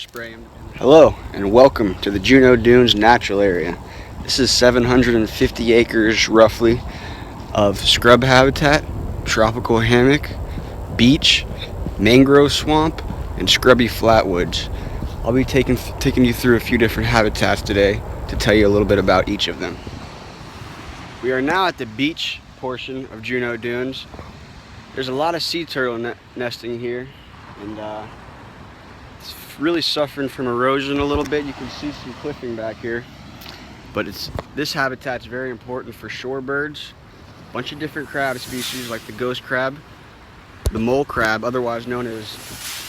spray them. Hello and welcome to the Juneau Dunes Natural Area. This is 750 acres roughly of scrub habitat, tropical hammock, beach, mangrove swamp, and scrubby flatwoods. I'll be taking you through a few different habitats today to tell you a little bit about each of them. We are now at the beach portion of Juneau Dunes. There's a lot of sea turtle nesting here, and it's really suffering from erosion a little bit. You can see some cliffing back here, but this habitat's very important for shorebirds, a bunch of different crab species like the ghost crab, the mole crab, otherwise known as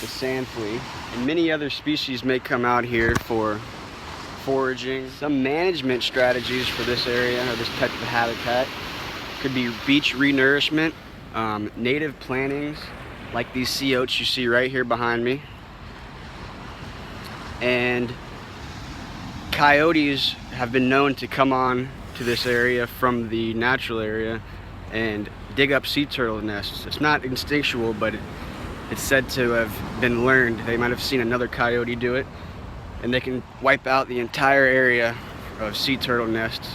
the sand flea, and many other species may come out here for foraging. Some management strategies for this area or this type of habitat could be beach renourishment, native plantings like these sea oats you see right here behind me, and coyotes have been known to come on to this area from the natural area and dig up sea turtle nests. It's not instinctual, but it's said to have been learned. They might have seen another coyote do it, and they can wipe out the entire area of sea turtle nests.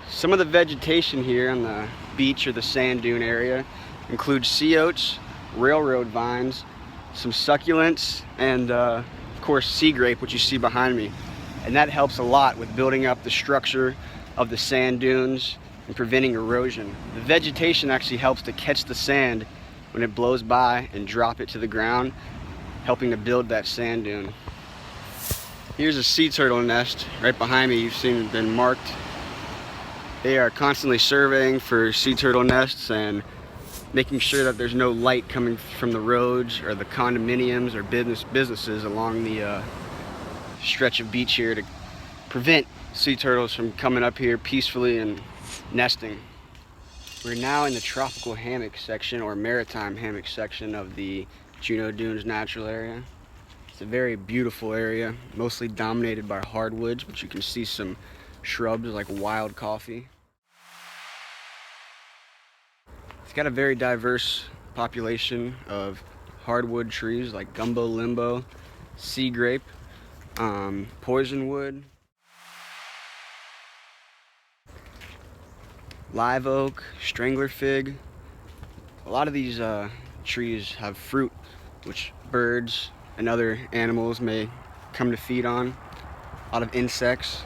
Some of the vegetation here on the beach or the sand dune area includes sea oats, railroad vines, some succulents, and of course sea grape, which you see behind me. And that helps a lot with building up the structure of the sand dunes and preventing erosion. The vegetation actually helps to catch the sand when it blows by and drop it to the ground, helping to build that sand dune. Here's a sea turtle nest right behind me. You've seen it been marked. They are constantly surveying for sea turtle nests and making sure that there's no light coming from the roads or the condominiums or businesses along the stretch of beach here to prevent sea turtles from coming up here peacefully and nesting. We're now in the tropical hammock section or maritime hammock section of the Juneau Dunes Natural Area. It's a very beautiful area, mostly dominated by hardwoods, but you can see some shrubs like wild coffee. It's got a very diverse population of hardwood trees like gumbo limbo, sea grape, poisonwood, live oak, strangler fig. A lot of these trees have fruit which birds and other animals may come to feed on. A lot of insects.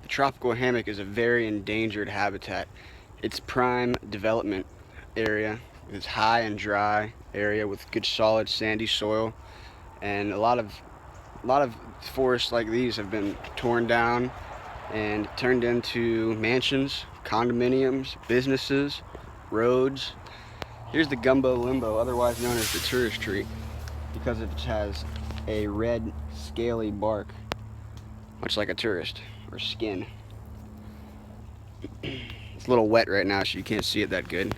The tropical hammock is a very endangered habitat. It's prime development area. It's high and dry area with good solid sandy soil, and a lot of forests like these have been torn down and turned into mansions, condominiums, businesses, roads. Here's the gumbo limbo, otherwise known as the tourist tree, because it has a red scaly bark, much like a tourist or skin. It's a little wet right now, so you can't see it that good.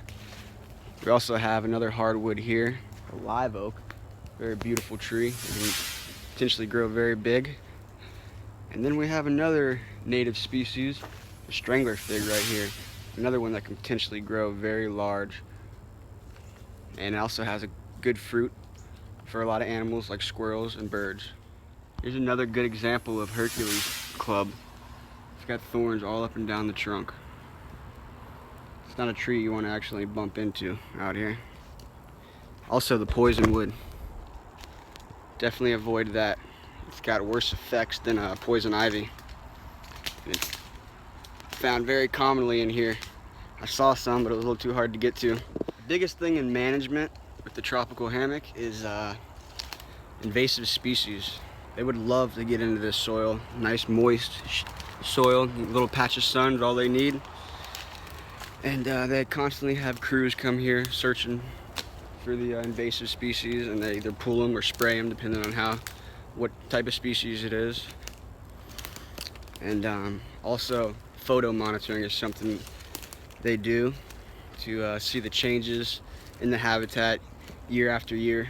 We also have another hardwood here, a live oak, very beautiful tree. It can potentially grow very big. And then we have another native species, the strangler fig right here, another one that can potentially grow very large, and it also has a good fruit for a lot of animals like squirrels and birds. Here's another good example of Hercules club. It's got thorns all up and down the trunk. It's not a tree you want to actually bump into out here. Also the poisonwood. Definitely avoid that. It's got worse effects than poison ivy. And it's found very commonly in here. I saw some, but it was a little too hard to get to. The biggest thing in management with the tropical hammock is invasive species. They would love to get into this soil. Nice moist soil, little patch of sun is all they need. And they constantly have crews come here searching for the invasive species, and they either pull them or spray them depending on what type of species it is. And also photo monitoring is something they do to see the changes in the habitat year after year.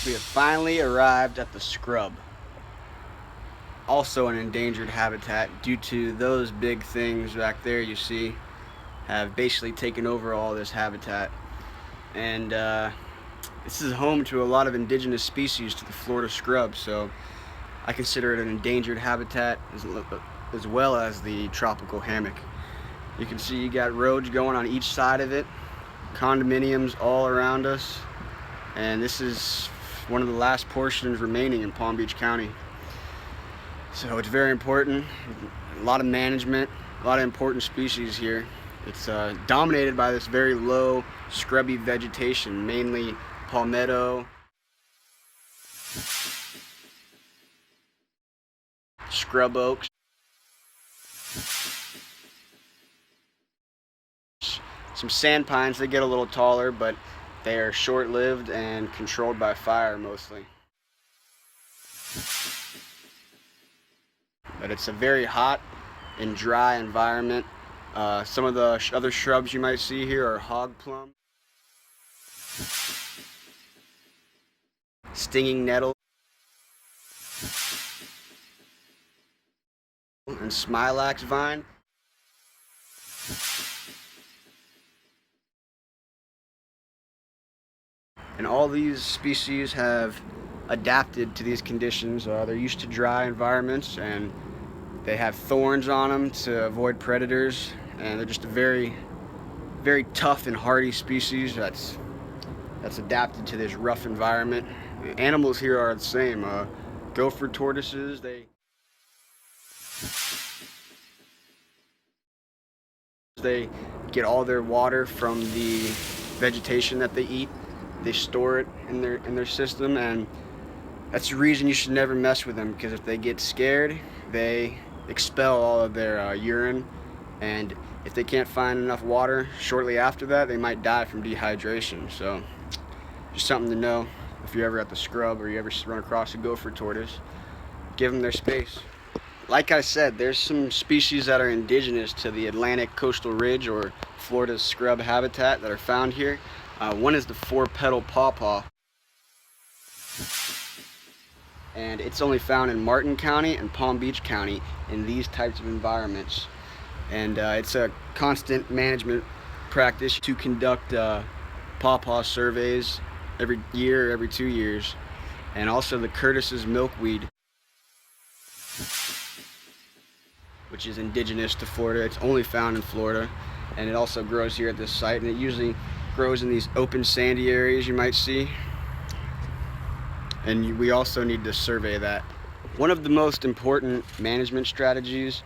We have finally arrived at the scrub, also an endangered habitat due to those big things back there you see have basically taken over all this habitat. And This is home to a lot of indigenous species to the Florida scrub, so I consider it an endangered habitat as well as the tropical hammock. You can see you got roads going on each side of it, condominiums all around us, and this is one of the last portions remaining in Palm Beach County. So it's very important, a lot of management, a lot of important species here. It's dominated by this very low, scrubby vegetation, mainly palmetto, scrub oaks, some sand pines. They get a little taller, but they are short-lived and controlled by fire mostly. But it's a very hot and dry environment. Some of the other shrubs you might see here are hog plum, stinging nettle, and smilax vine. And all these species have adapted to these conditions. They're used to dry environments, and they have thorns on them to avoid predators, and they're just a very, very tough and hardy species that's adapted to this rough environment. The animals here are the same. Gopher tortoises, they get all their water from the vegetation that they eat. They store it in their system, and that's the reason you should never mess with them, because if they get scared, they expel all of their urine, and if they can't find enough water shortly after that, they might die from dehydration. So just something to know if you're ever at the scrub or you ever run across a gopher tortoise. Give them their space. Like I said, there's some species that are indigenous to the Atlantic coastal ridge or Florida's scrub habitat that are found here. One is the four-petal pawpaw, and it's only found in Martin County and Palm Beach County in these types of environments. And it's a constant management practice to conduct pawpaw surveys every year, every 2 years. And also the Curtis's milkweed, which is indigenous to Florida. It's only found in Florida, and it also grows here at this site, and it usually grows in these open sandy areas you might see, and we also need to survey that. One of the most important management strategies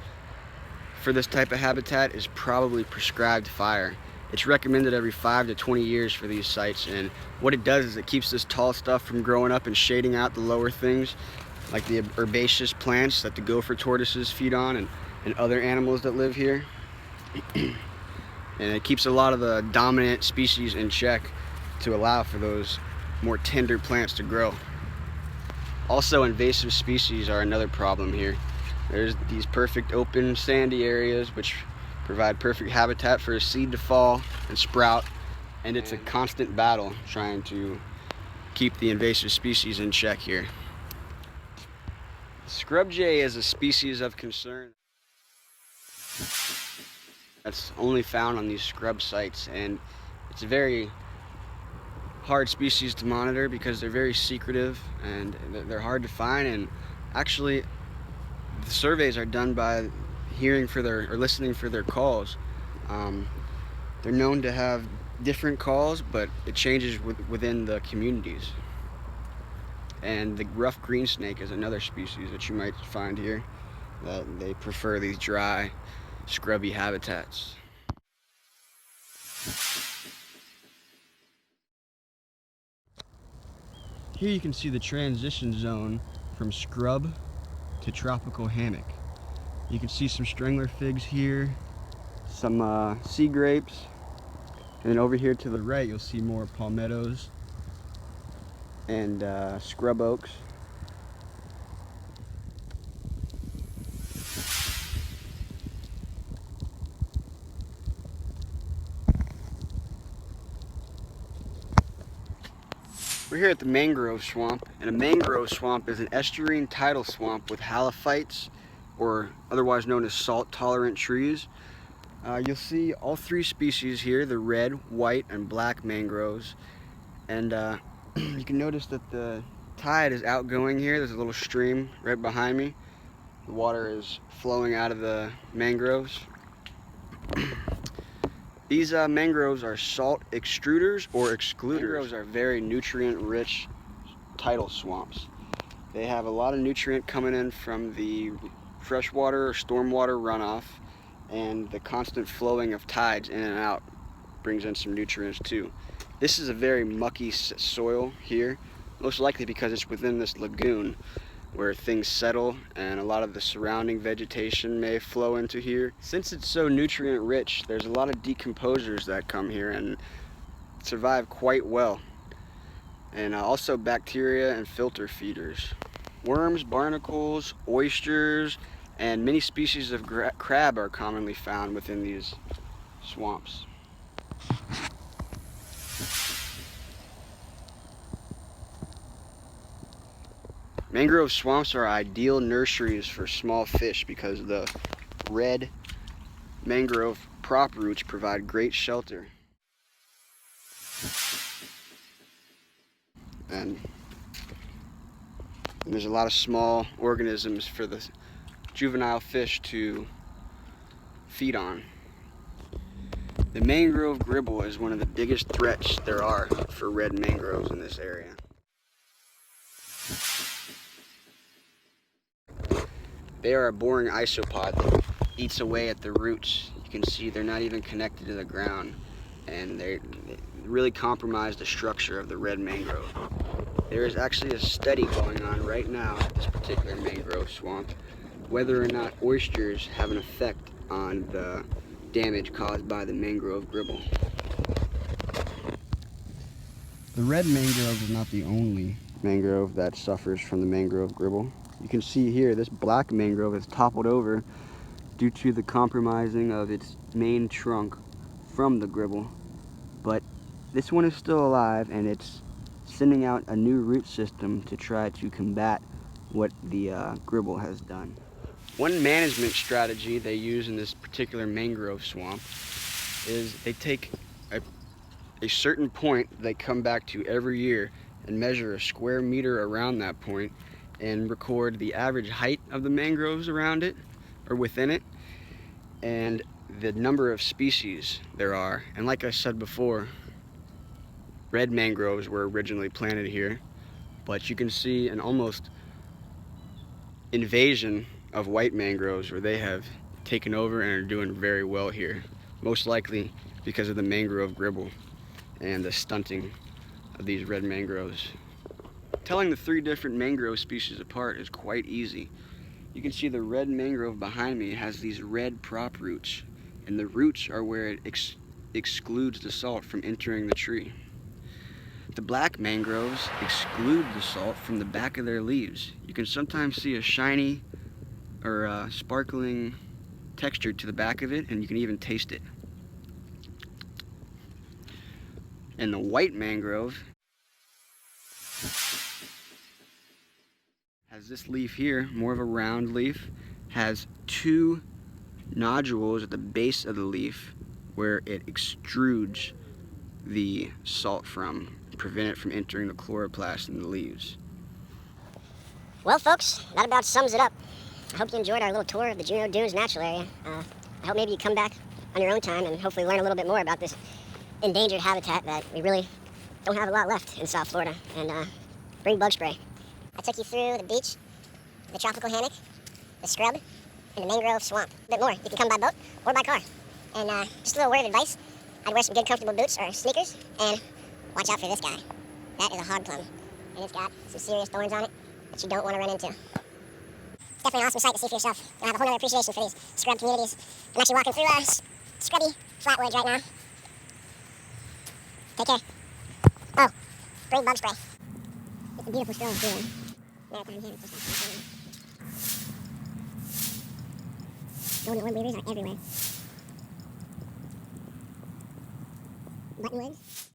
for this type of habitat is probably prescribed fire. It's recommended every 5 to 20 years for these sites, and what it does is it keeps this tall stuff from growing up and shading out the lower things, like the herbaceous plants that the gopher tortoises feed on, and other animals that live here. And it keeps a lot of the dominant species in check to allow for those more tender plants to grow. Also, invasive species are another problem here. There's these perfect open sandy areas which provide perfect habitat for a seed to fall and sprout, and it's a constant battle trying to keep the invasive species in check here. Scrub jay is a species of concern that's only found on these scrub sites, and it's a very hard species to monitor because they're very secretive and they're hard to find. And actually, the surveys are done by hearing for their or listening for their calls. They're known to have different calls, but it changes within the communities. And the rough green snake is another species that you might find here, that they prefer these dry, scrubby habitats. Here you can see the transition zone from scrub to tropical hammock. You can see some strangler figs here, some sea grapes, and then over here to the right you'll see more palmettos and scrub oaks. We're here at the mangrove swamp, and a mangrove swamp is an estuarine tidal swamp with halophytes, or otherwise known as salt-tolerant trees. You'll see all three species here, the red, white, and black mangroves. And You can notice that the tide is outgoing here. There's a little stream right behind me. The water is flowing out of the mangroves. These mangroves are salt extruders or excluders. Mangroves are very nutrient-rich tidal swamps. They have a lot of nutrient coming in from the freshwater or stormwater runoff, and the constant flowing of tides in and out brings in some nutrients too. This is a very mucky soil here, most likely because it's within this lagoon where things settle and a lot of the surrounding vegetation may flow into here. Since it's so nutrient rich, there's a lot of decomposers that come here and survive quite well. And also bacteria and filter feeders. Worms, barnacles, oysters, and many species of crab are commonly found within these swamps. Mangrove swamps are ideal nurseries for small fish because the red mangrove prop roots provide great shelter. And there's a lot of small organisms for the juvenile fish to feed on. The mangrove gribble is one of the biggest threats there are for red mangroves in this area. They are a boring isopod that eats away at the roots. You can see they're not even connected to the ground, and they really compromise the structure of the red mangrove. There is actually a study going on right now at this particular mangrove swamp, whether or not oysters have an effect on the damage caused by the mangrove gribble. The red mangrove is not the only mangrove that suffers from the mangrove gribble. You can see here, this black mangrove is toppled over due to the compromising of its main trunk from the gribble. But this one is still alive, and it's sending out a new root system to try to combat what the gribble has done. One management strategy they use in this particular mangrove swamp is they take a certain point they come back to every year and measure a square meter around that point and record the average height of the mangroves around it or within it and the number of species there are. And like I said before, red mangroves were originally planted here, but you can see an almost invasion of white mangroves where they have taken over and are doing very well here, most likely because of the mangrove gribble and the stunting of these red mangroves. Telling the three different mangrove species apart is quite easy. You can see the red mangrove behind me has these red prop roots, and the roots are where it excludes the salt from entering the tree. The black mangroves exclude the salt from the back of their leaves. You can sometimes see a shiny or sparkling texture to the back of it, and you can even taste it. And the white mangrove has this leaf here, more of a round leaf, has two nodules at the base of the leaf where it extrudes the salt from, prevent it from entering the chloroplast in the leaves. Well, folks, that about sums it up. I hope you enjoyed our little tour of the Juneau Dunes Natural Area. I hope maybe you come back on your own time and hopefully learn a little bit more about this endangered habitat that we really don't have a lot left in South Florida, and bring bug spray. I took you through the beach, the tropical hammock, the scrub, and the mangrove swamp. A bit more. You can come by boat or by car. And just a little word of advice. I'd wear some good comfortable boots or sneakers, and watch out for this guy. That is a hog plum, and it's got some serious thorns on it that you don't want to run into. It's definitely an awesome sight to see for yourself. You'll have a whole other appreciation for these scrub communities. I'm actually walking through scrubby flatwoods right now. Take care. Oh, bring bug spray. It's a beautiful stroll too. Maritime here, it's just golden orb weavers are everywhere. Buttonwoods.